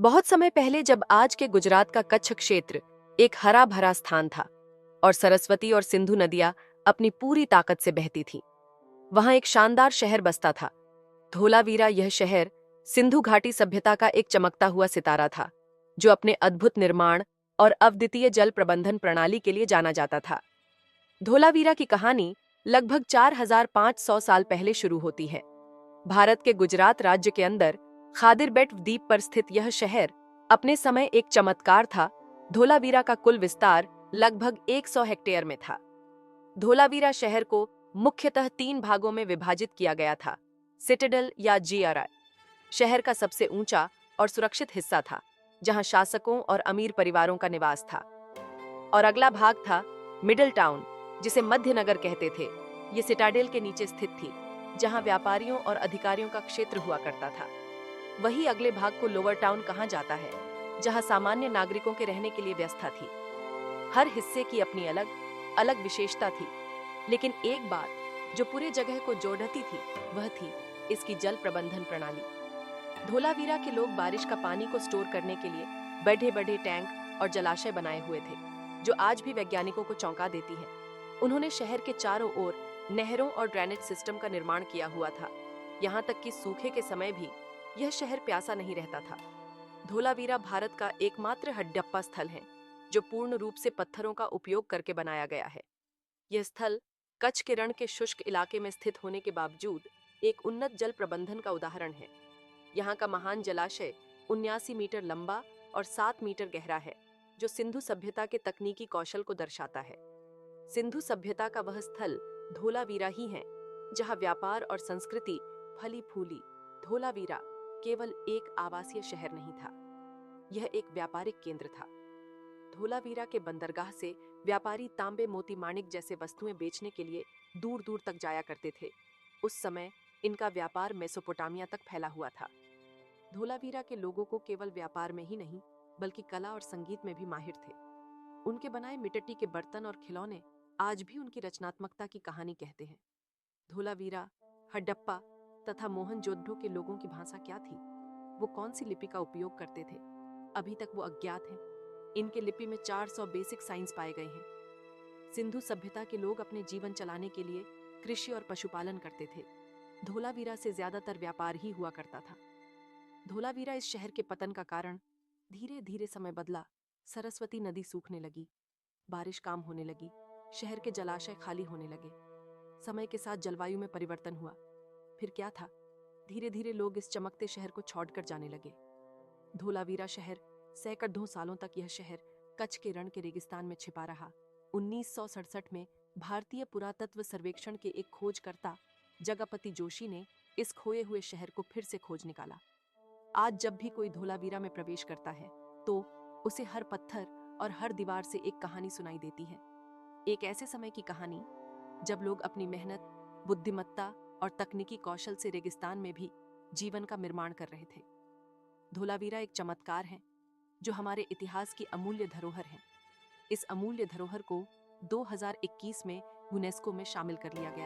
बहुत समय पहले जब आज के गुजरात का कच्छ क्षेत्र एक हरा भरा स्थान था और सरस्वती और सिंधु नदियां अपनी पूरी ताकत से बहती थीं, वहां एक शानदार शहर बसता था। धोलावीरा। यह शहर सिंधु घाटी सभ्यता का एक चमकता हुआ सितारा था, जो अपने अद्भुत निर्माण और अद्वितीय जल प्रबंधन प्रणाली के लिए जाना जाता था। धोलावीरा की कहानी लगभग 4500 साल पहले शुरू होती है। भारत के गुजरात राज्य के अंदर खादिर बेट द्वीप पर स्थित यह शहर अपने समय एक चमत्कार था। धोलावीरा का कुल विस्तार लगभग 100 हेक्टेयर में था। धोलावीरा शहर को मुख्यतः 3 भागों में विभाजित किया गया था। सिटाडेल या जीआरआई शहर का सबसे ऊंचा और सुरक्षित हिस्सा था, जहां शासकों और अमीर परिवारों का निवास था। और अगला भाग था मिडिल टाउन, जिसे मध्य नगर कहते थे। ये सिटाडेल के नीचे स्थित थी, जहां व्यापारियों और अधिकारियों का क्षेत्र हुआ करता था। वही अगले भाग को लोअर टाउन कहा जाता है, जहां सामान्य नागरिकों के रहने के लिए व्यवस्था थी। हर हिस्से की अपनी अलग अलग विशेषता थी, लेकिन एक बात जो पूरे जगह को जोड़ती थी वह थी इसकी जल प्रबंधन प्रणाली। धोलावीरा के लोग बारिश का पानी को स्टोर करने के लिए बड़े बड़े टैंक और जलाशय बनाए हुए थे, जो आज भी वैज्ञानिकों को चौंका देती है। उन्होंने शहर के चारों ओर नहरों और ड्रेनेज सिस्टम का निर्माण किया हुआ था, यहाँ तक कि सूखे के समय भी यह शहर प्यासा नहीं रहता था। धोलावीरा भारत का एकमात्र हडप्पा स्थल है जो पूर्ण रूप से पत्थरों का उपयोग करके बनाया गया है। यह स्थल कच्छ के रण के शुष्क इलाके में स्थित होने के बावजूद एक उन्नत जल प्रबंधन का उदाहरण है। यहाँ का महान जलाशय 79 मीटर लंबा और 7 मीटर गहरा है, जो सिंधु सभ्यता के तकनीकी कौशल को दर्शाता है। सिंधु सभ्यता का वह स्थल धोलावीरा ही है जहाँ व्यापार और संस्कृति फली फूली। धोलावीरा केवल एक आवासीय शहर नहीं था, यह एक व्यापारिक केंद्र था। धोलावीरा के बंदरगाह से व्यापारी तांबे मोती माणिक जैसे वस्तुएं बेचने के लिए दूर दूर तक जाया करते थे। उस समय इनका व्यापार मेसोपोटामिया तक फैला हुआ था। धोलावीरा के लोगों को केवल व्यापार में ही नहीं, बल्कि कला और संगीत में भी माहिर थे। उनके बनाए मिट्टी के बर्तन और खिलौने आज भी उनकी रचनात्मकता की कहानी कहते हैं। धोलावीरा, हडप्पा तथा मोहनजोदड़ो के लोगों की भाषा क्या थी? वो कौन सी लिपि का उपयोग करते थे? अभी तक वो अज्ञात हैं। इनके लिपि में 400 बेसिक साइंस पाए गए हैं। सिंधु सभ्यता के लोग अपने जीवन चलाने के लिए कृषि और पशुपालन करते थे। धोलावीरा से ज्यादातर व्यापार ही हुआ करता था। धोलावीरा इस शहर के पतन का कारण धीरे धीरे समय बदला। सरस्वती नदी सूखने लगी, बारिश कम होने लगी, शहर के जलाशय खाली होने लगे। समय के साथ जलवायु में परिवर्तन हुआ। फिर क्या था? धीरे धीरे लोग इस चमकते शहर को छोड़कर जाने लगे। धोलावीरा शहर सैकड़ों सालों तक यह शहर कच्छ के रण के रेगिस्तान में छिपा रहा। 1967 में भारतीय पुरातत्व सर्वेक्षण के एक खोजकर्ता जगपति जोशी ने इस खोए हुए शहर को फिर से खोज निकाला। आज जब भी कोई धोलावीरा में प्रवेश करता है तो उसे हर पत्थर और हर दीवार से एक कहानी सुनाई देती है। एक ऐसे समय की कहानी जब लोग अपनी मेहनत, बुद्धिमत्ता और तकनीकी कौशल से रेगिस्तान में भी जीवन का निर्माण कर रहे थे। धोलावीरा एक चमत्कार है जो हमारे इतिहास की अमूल्य धरोहर है। इस अमूल्य धरोहर को 2021 में यूनेस्को में शामिल कर लिया गया।